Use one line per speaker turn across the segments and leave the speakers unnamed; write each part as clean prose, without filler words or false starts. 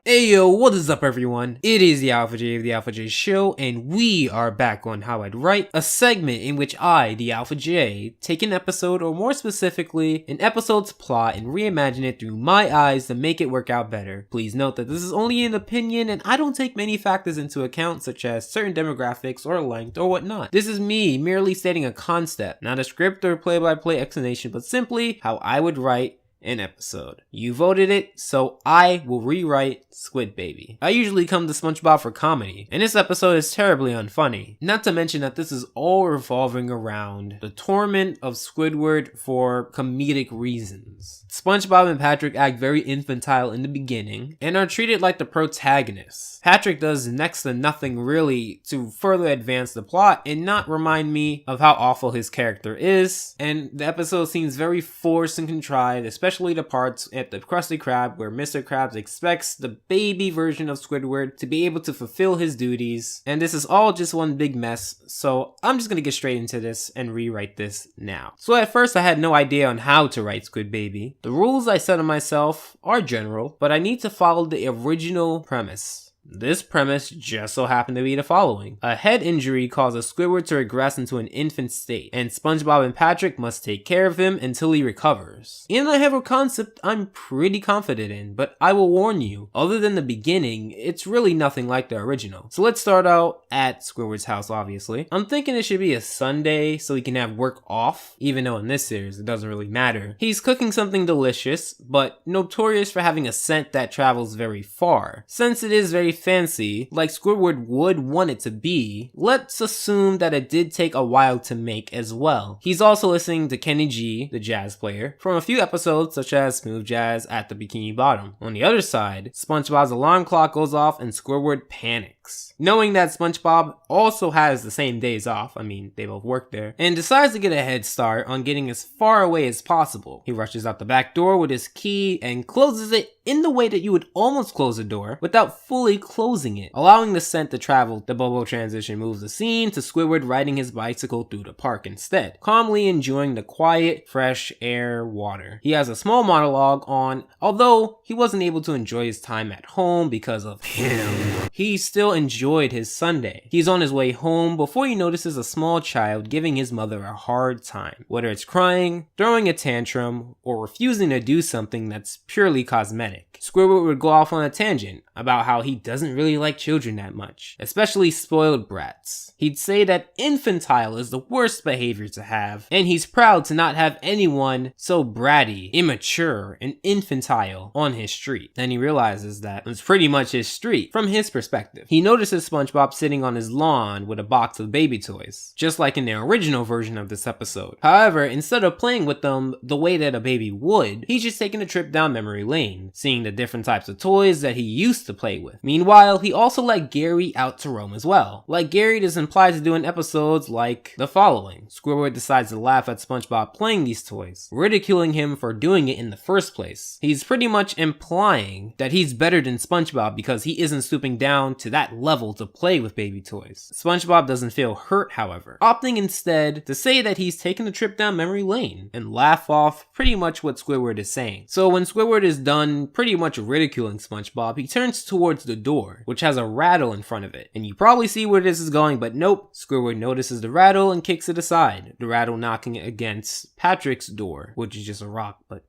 Hey yo, what is up everyone? It is the Alpha J of the Alpha J Show, and we are back on How I'd Write, a segment in which I, the Alpha J, take an episode, or more specifically, an episode's plot and reimagine it through my eyes to make it work out better. Please note that this is only an opinion and I don't take many factors into account such as certain demographics or length or whatnot. This is me merely stating a concept, not a script or play-by-play explanation, but simply how I would write an episode. You voted it, so I will rewrite Squid Baby. I usually come to SpongeBob for comedy, and this episode is terribly unfunny. Not to mention that this is all revolving around the torment of Squidward for comedic reasons. SpongeBob and Patrick act very infantile in the beginning, and are treated like the protagonists. Patrick does next to nothing really to further advance the plot and not remind me of how awful his character is, and the episode seems very forced and contrived, especially the parts at the Krusty Krab where Mr. Krabs expects the baby version of Squidward to be able to fulfill his duties, and this is all just one big mess, so I'm just gonna get straight into this and rewrite this now. So at first I had no idea on how to write Squid Baby. The rules I set on myself are general, but I need to follow the original premise. This premise just so happened to be the following. A head injury causes Squidward to regress into an infant state, and SpongeBob and Patrick must take care of him until he recovers. And I have a concept I'm pretty confident in, but I will warn you, other than the beginning, it's really nothing like the original. So let's start out at Squidward's house, obviously. I'm thinking it should be a Sunday so he can have work off, even though in this series it doesn't really matter. He's cooking something delicious, but notorious for having a scent that travels very far. Since it is very fancy, like Squidward would want it to be, let's assume that it did take a while to make as well. He's also listening to Kenny G, the jazz player, from a few episodes such as Smooth Jazz at the Bikini Bottom. On the other side, SpongeBob's alarm clock goes off and Squidward panics, knowing that SpongeBob also has the same days off, I mean they both work there, and decides to get a head start on getting as far away as possible. He rushes out the back door with his key and closes it in the way that you would almost close a door without fully closing it, allowing the scent to travel. The Bobo transition moves the scene to Squidward riding his bicycle through the park instead, calmly enjoying the quiet, fresh air, water. He has a small monologue on, although he wasn't able to enjoy his time at home because of him, he still enjoyed his Sunday. He's on his way home before he notices a small child giving his mother a hard time, whether it's crying, throwing a tantrum, or refusing to do something that's purely cosmetic. Squidward would go off on a tangent about how he doesn't really like children that much, especially spoiled brats. He'd say that infantile is the worst behavior to have, and he's proud to not have anyone so bratty, immature, and infantile on his street. Then he realizes that it's pretty much his street from his perspective. He notices SpongeBob sitting on his lawn with a box of baby toys, just like in the original version of this episode. However, instead of playing with them the way that a baby would, he's just taking a trip down memory lane, seeing the different types of toys that he used to play with. Meanwhile, he also let Gary out to roam as well. Like Gary is implied to do in episodes like the following. Squidward decides to laugh at SpongeBob playing these toys, ridiculing him for doing it in the first place. He's pretty much implying that he's better than SpongeBob because he isn't stooping down to that level to play with baby toys. SpongeBob doesn't feel hurt, however, opting instead to say that he's taken a trip down memory lane and laugh off pretty much what Squidward is saying. So when Squidward is done pretty much ridiculing SpongeBob, he turns towards the door, which has a rattle in front of it. And you probably see where this is going, but nope. Squidward notices the rattle and kicks it aside, the rattle knocking against Patrick's door, which is just a rock, but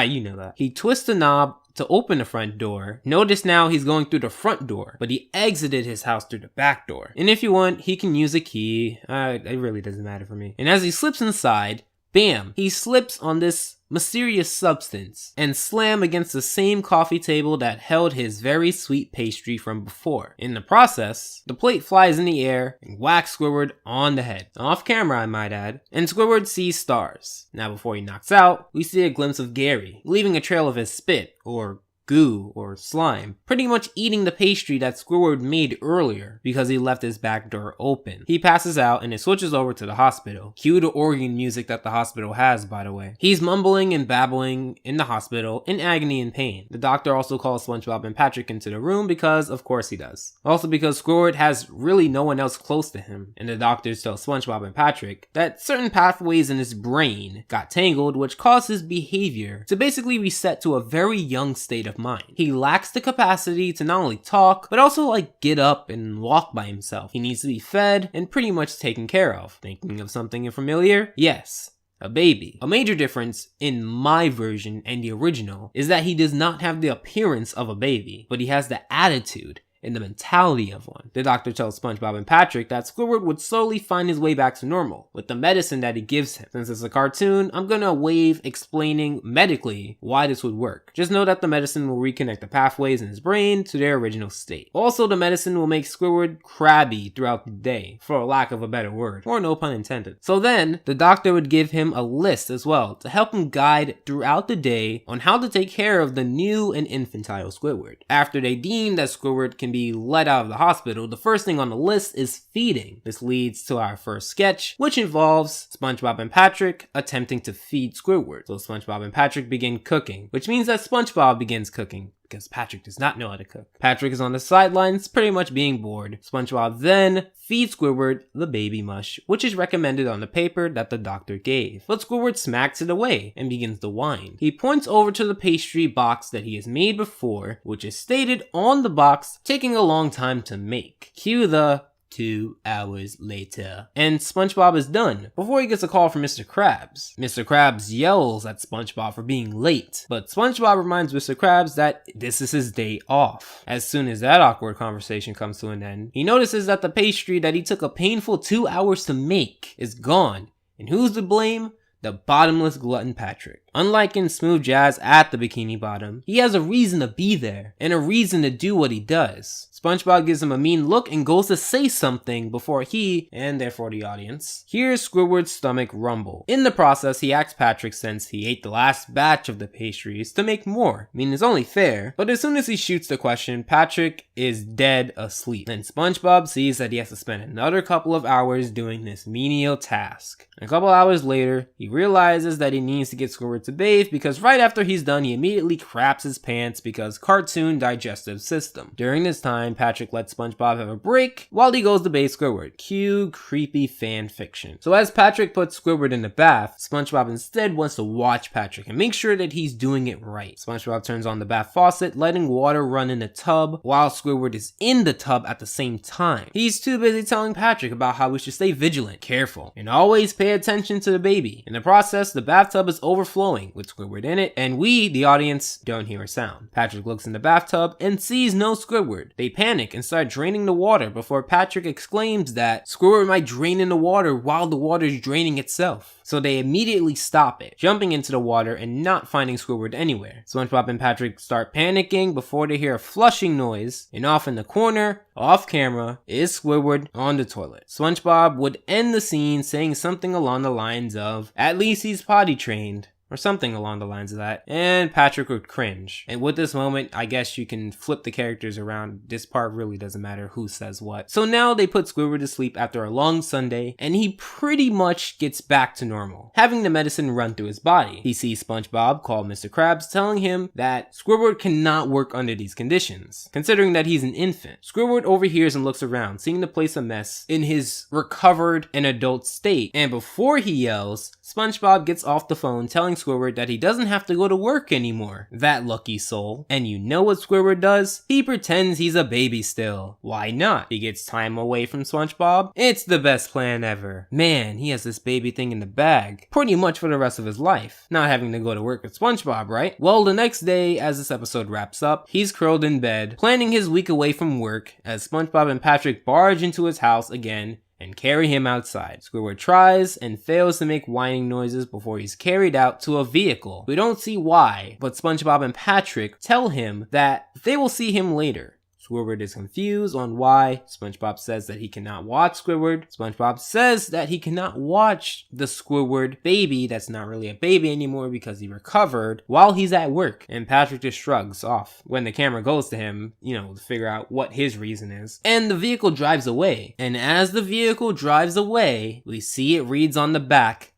you know that. He twists the knob to open the front door. Notice now he's going through the front door, but he exited his house through the back door. And if you want, he can use a key. It really doesn't matter for me. And as he slips inside, bam, he slips on this mysterious substance and slam against the same coffee table that held his very sweet pastry from before. In the process, the plate flies in the air and whacks Squidward on the head. Off camera, I might add. And Squidward sees stars. Now before he knocks out, we see a glimpse of Gary, leaving a trail of his spit, or goo, or slime, pretty much eating the pastry that Squidward made earlier because he left his back door open. He passes out and it switches over to the hospital. Cue the organ music that the hospital has, by the way. He's mumbling and babbling in the hospital in agony and pain. The doctor also calls SpongeBob and Patrick into the room because of course he does. Also because Squidward has really no one else close to him, and the doctors tell SpongeBob and Patrick that certain pathways in his brain got tangled, which caused his behavior to basically reset to a very young state of of mind. He lacks the capacity to not only talk, but also like get up and walk by himself. He needs to be fed and pretty much taken care of. Thinking of something familiar? Yes. A baby. A major difference in my version and the original is that he does not have the appearance of a baby, but he has the attitude and the mentality of one. The doctor tells SpongeBob and Patrick that Squidward would slowly find his way back to normal with the medicine that he gives him. Since it's a cartoon, I'm gonna waive explaining medically why this would work. Just know that the medicine will reconnect the pathways in his brain to their original state. Also, the medicine will make Squidward crabby throughout the day, for lack of a better word, or no pun intended. So then, the doctor would give him a list as well to help him guide throughout the day on how to take care of the new and infantile Squidward. After they deem that Squidward can be let out of the hospital, the first thing on the list is feeding. This leads to our first sketch, which involves SpongeBob and Patrick attempting to feed Squidward. So SpongeBob and Patrick begin cooking, which means that SpongeBob begins cooking, because Patrick does not know how to cook. Patrick is on the sidelines, pretty much being bored. SpongeBob then feeds Squidward the baby mush, which is recommended on the paper that the doctor gave. But Squidward smacks it away and begins to whine. He points over to the pastry box that he has made before, which is stated on the box taking a long time to make. Cue the 2 hours later. And SpongeBob is done before he gets a call from Mr. Krabs. Mr. Krabs yells at SpongeBob for being late, but SpongeBob reminds Mr. Krabs that this is his day off. As soon as that awkward conversation comes to an end, he notices that the pastry that he took a painful 2 hours to make is gone. And who's to blame? The bottomless glutton Patrick. Unlike in Smooth Jazz at the Bikini Bottom, he has a reason to be there and a reason to do what he does. SpongeBob gives him a mean look and goes to say something before he, and therefore the audience, hears Squidward's stomach rumble. In the process, he asks Patrick, since he ate the last batch of the pastries, to make more. I mean, it's only fair, but as soon as he shoots the question, Patrick is dead asleep. Then SpongeBob sees that he has to spend another couple of hours doing this menial task. A couple hours later, he realizes that he needs to get Squidward to bathe because right after he's done, he immediately craps his pants because cartoon digestive system. During this time, Patrick lets SpongeBob have a break while he goes to bathe Squidward. Cue creepy fan fiction. So as Patrick puts Squidward in the bath, SpongeBob instead wants to watch Patrick and make sure that he's doing it right. SpongeBob turns on the bath faucet, letting water run in the tub while Squidward is in the tub at the same time. He's too busy telling Patrick about how we should stay vigilant, careful, and always pay attention to the baby. In the process, the bathtub is overflowing with Squidward in it, and we, the audience, don't hear a sound. Patrick looks in the bathtub and sees no Squidward. They panic and start draining the water before Patrick exclaims that Squidward might drain in the water while the water is draining itself. So they immediately stop it, jumping into the water and not finding Squidward anywhere. SpongeBob and Patrick start panicking before they hear a flushing noise, and off in the corner, off camera, is Squidward on the toilet. SpongeBob would end the scene saying something along the lines of, "At least he's potty trained," or something along the lines of that, and Patrick would cringe. And with this moment, I guess you can flip the characters around. This part really doesn't matter who says what. So now they put Squidward to sleep after a long Sunday, and he pretty much gets back to normal, having the medicine run through his body. He sees SpongeBob call Mr. Krabs, telling him that Squidward cannot work under these conditions, considering that he's an infant. Squidward overhears and looks around, seeing the place a mess in his recovered and adult state, and before he yells, SpongeBob gets off the phone telling Squidward that he doesn't have to go to work anymore. That lucky soul. And you know what Squidward does? He pretends he's a baby still. Why not? He gets time away from SpongeBob. It's the best plan ever. Man, he has this baby thing in the bag, pretty much for the rest of his life. Not having to go to work with SpongeBob, right? Well, the next day, as this episode wraps up, he's curled in bed, planning his week away from work, as SpongeBob and Patrick barge into his house again and carry him outside. Squidward tries and fails to make whining noises before he's carried out to a vehicle. We don't see why, but SpongeBob and Patrick tell him that they will see him later. Squidward is confused on why. SpongeBob says that he cannot watch Squidward. SpongeBob says that he cannot watch the Squidward baby that's not really a baby anymore because he recovered while he's at work. And Patrick just shrugs off when the camera goes to him, to figure out what his reason is. And the vehicle drives away. And as the vehicle drives away, we see it reads on the back,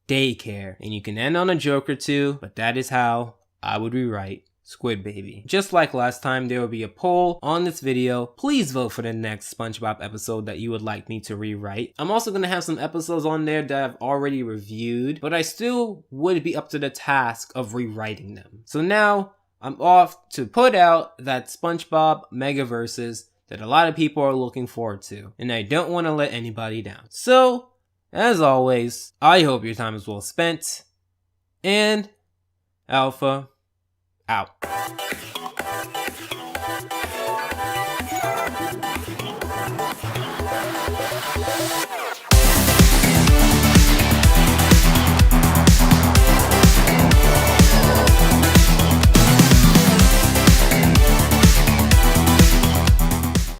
daycare. And you can end on a joke or two, but that is how I would rewrite Squid Baby. Just like last time, there will be a poll on this video. Please vote for the next SpongeBob episode that you would like me to rewrite. I'm also going to have some episodes on there that I've already reviewed, but I still would be up to the task of rewriting them. So now, I'm off to put out that SpongeBob Megaverses that a lot of people are looking forward to, and I don't want to let anybody down. So, as always, I hope your time is well spent, and Alpha out.